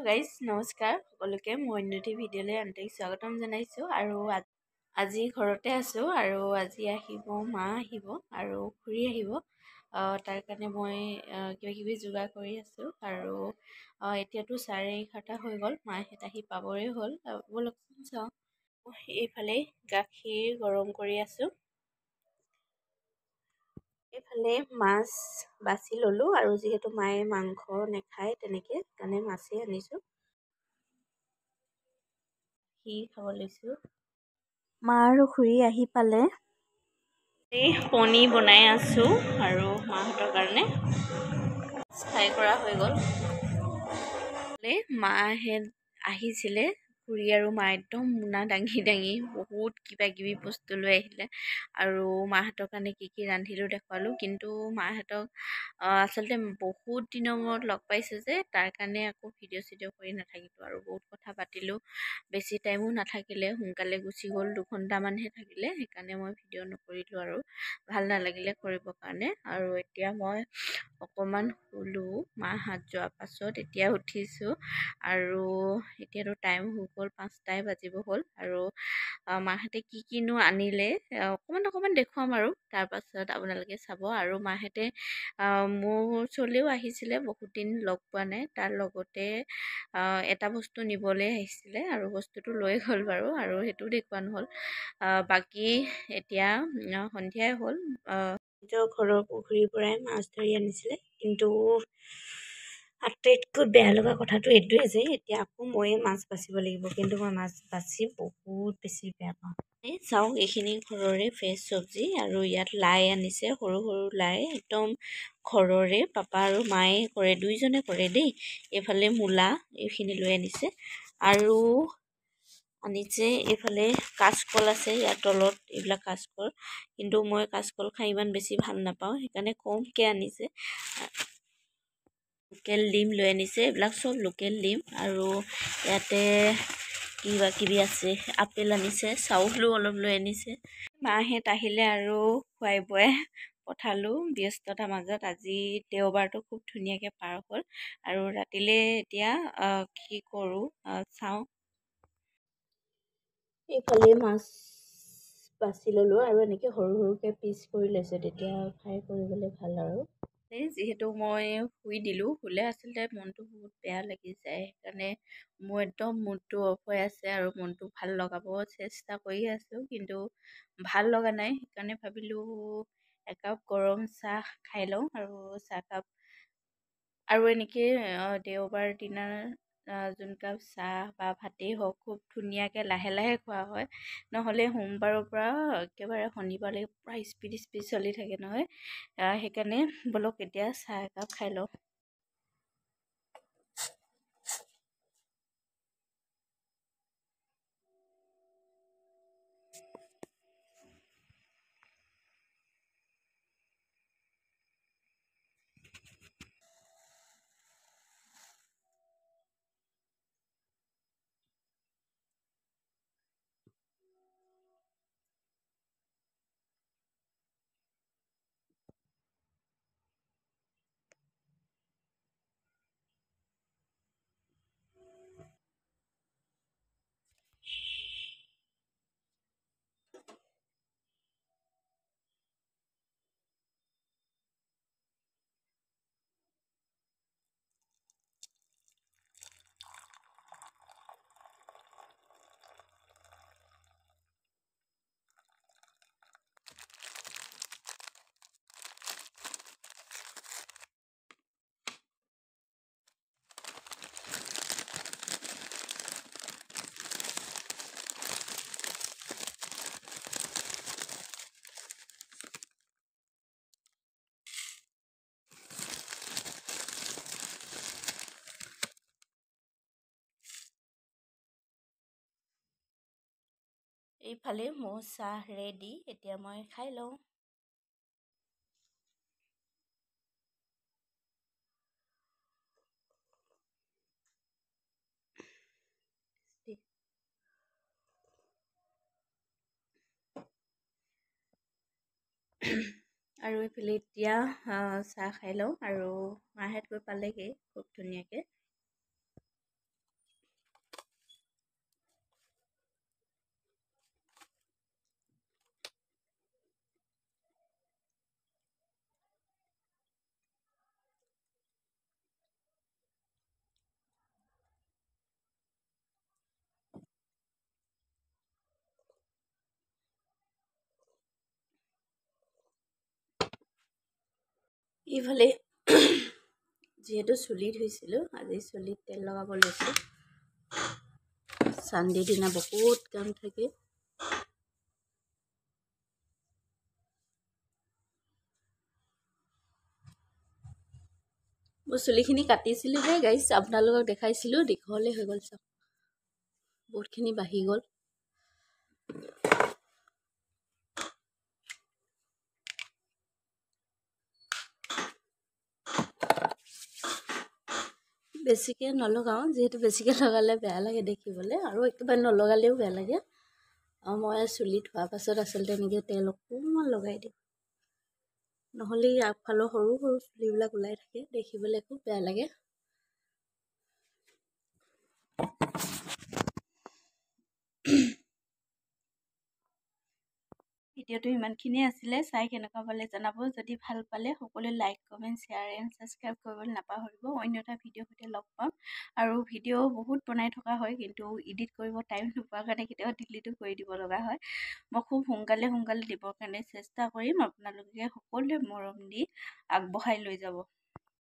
Guys নমস্কাৰ সকলোকে মই উন্নতি ভিডিঅ'লৈ আন্তৰিক স্বাগতম জনাইছোঁ আৰু আজি ঘৰতে আছোঁ আৰু আজি আহিব মা আহিব আৰু খুৰী আহিব। তাৰ কাৰণে মই কিবা কিবি যোগাৰ কৰি আছোঁ আৰু এতিয়াতো 11:30 হৈ গ'ল, মাহঁত আহি পাবৰে হ'ল। ব'লকচোন চাওঁ। এইফালে গাখীৰ গৰম কৰি আছোঁ, এইফালে মাছ বাছি ল'লোঁ আৰু যিহেতু মায়ে মাংস নেখায় তেনেকৈ সেইকাৰণে মাছেই আনিছোঁ। খাব লৈছোঁ। মা আৰু খুৰী আহি পালে। এই কণী বনাই আছোঁ আৰু মাহঁতৰ কাৰণে ফ্ৰাই কৰা হৈ গ'ল। মাহে আহিছিলে, খুৰী আৰু মা একদম মোনা দাঙি দাঙি বহুত কিবা কিবি বস্তু লৈ আহিলে আৰু মাহঁতৰ কাৰণে কি কি ৰান্ধিলোঁ দেখুৱালোঁ। কিন্তু মাহঁতক আচলতে বহুত দিনৰ মূৰত লগ পাইছোঁ যে তাৰ কাৰণে আকৌ ভিডিঅ' চিডিঅ' কৰি নাথাকিলোঁ আৰু বহুত কথা পাতিলোঁ। বেছি টাইমো নাথাকিলে, সোনকালে গুচি গ'ল, 2 ঘণ্টামানহে থাকিলে, সেইকাৰণে মই ভিডিঅ' নকৰিলোঁ আৰু ভাল নালাগিলে কৰিবৰ কাৰণে। আৰু এতিয়া মই অকণমান শুলোঁ, মাহঁত যোৱাৰ পাছত এতিয়া উঠিছোঁ আৰু এতিয়াতো টাইম হৈ গ'ল 5টাই বাজিব হ'ল আৰু মাহঁতে কি কিনো আনিলে অকণমান দেখুৱাম আৰু তাৰপাছত আপোনালোকে চাব। আৰু মাহঁতে মোৰ ওচৰলৈও আহিছিলে, বহুত দিন লগ পোৱা নাই, তাৰ লগতে এটা বস্তু নিবলৈ আহিছিলে আৰু বস্তুটো লৈ গ'ল বাৰু আৰু সেইটো দেখুওৱা নহ'ল। বাকী এতিয়া সন্ধিয়াই হ'ল। নিজৰ ঘৰৰ পুখুৰীৰ পৰাই মাছ ধৰি আনিছিলে, কিন্তু আটাইতকৈ বেয়া লগা কথাটো এইটোৱে যে এতিয়া আকৌ ময়ে মাছ বাচিব লাগিব, কিন্তু মই মাছ বাচি বহুত বেছি বেয়া পাওঁ। চাওক, এইখিনি ঘৰৰে ফ্ৰেছ চব্জি আৰু ইয়াত লাই আনিছে, সৰু সৰু লাই একদম ঘৰৰে, পাপা আৰু মায়ে কৰে, দুইজনে কৰে দেই। এইফালে মূলা এইখিনি লৈ আনিছে আৰু আনিছে এইফালে কাচকল আছে, ইয়াৰ তলত এইবিলাক কাচকল, কিন্তু মই কাচকল খাই ইমান বেছি ভাল নাপাওঁ, সেইকাৰণে কমকৈ আনিছে। লোকেল ডিম লৈ আনিছে, এইবিলাক চব লোকেল ডিম আৰু ইয়াতে কিবা কিবি আছে, আপেল আনিছে, চাউলো অলপ লৈ আনিছে। মাহঁত আহিলে আৰু খুৱাই বুৱাই পঠালোঁ ব্যস্ততাৰ মাজত। আজি দেওবাৰটো খুব ধুনীয়াকৈ পাৰ হ'ল আৰু ৰাতিলৈ এতিয়া কি কৰোঁ চাওঁ। এইফালে মাছ বাছি ল'লোঁ আৰু এনেকৈ সৰু সৰুকৈ পিচ কৰি লৈছোঁ, তেতিয়া ফ্ৰাই কৰিবলৈ ভাল আৰু। যিহেতু মই শুই দিলোঁ, শুলে আচলতে মনটো বহুত বেয়া লাগি যায়, সেইকাৰণে মোৰ একদম মুডটো অফ হৈ আছে আৰু মনটো ভাল লগাব চেষ্টা কৰি আছোঁ, কিন্তু ভাল লগা নাই। সেইকাৰণে ভাবিলোঁ একাপ গৰম চাহ খাই লওঁ আৰু চাহকাপ আৰু এনেকৈ দেওবাৰ দিনাৰ যোনকাপ চাহ বা ভাতেই হওক খুব ধুনীয়াকৈ লাহে লাহে খোৱা হয়, নহ'লে সোমবাৰৰ পৰা একেবাৰে শনিবাৰলৈকে পূৰা স্পীড চলি থাকে নহয়। সেইকাৰণে ব'লক এতিয়া চাহ একাপ খাই লওঁ। এইফালে মোৰ চাহ ৰেডি, এতিয়া মই খাই লওঁ। আৰু এইফালে এতিয়া চাহ খাই লওঁ আৰু মাহঁত গৈ পালেগৈ খুব ধুনীয়াকৈ। ইফালে যিহেতু চুলি ধুইছিলোঁ, আজি চুলিত তেল লগাব লৈছোঁ। চানডে দিনা বহুত কাম থাকে। মই চুলিখিনি কাটিছিলোঁ যে গাইছ, আপোনালোকক দেখাইছিলোঁ, দীঘলে হৈ গ'ল চাওক, বহুতখিনি বাঢ়ি গ'ল। বেছিকৈ নলগাওঁ, যিহেতু বেছিকৈ লগালে বেয়া লাগে দেখিবলৈ, আৰু একেবাৰে নলগালেও বেয়া লাগে। আৰু মই চুলি ধোৱাৰ পাছত আচলতে এনেকৈ তেল অকণমান লগাই দিওঁ, নহ'লে আগফালৰ সৰু সৰু চুলিবিলাক ওলাই থাকে, দেখিবলৈ খুব বেয়া লাগে। ভিডিঅ'টো ইমানখিনিয়ে আছিলে। চাই কেনেকুৱা পালে জনাব। যদি ভাল পালে সকলোৱে like, comment, share and subscribe কৰিবলৈ নাপাহৰিব। অন্য এটা ভিডিঅ'ৰ সৈতে লগ পাম। আৰু ভিডিঅ' বহুত বনাই থকা হয়, কিন্তু এডিট কৰিব টাইম নোপোৱাৰ কাৰণে কেতিয়াবা ডিলিটো কৰি দিব লগা হয়। মই খুব সোনকালে দিবৰ কাৰণে চেষ্টা কৰিম। আপোনালোকে সকলোৱে মৰম দি আগবঢ়াই লৈ যাব।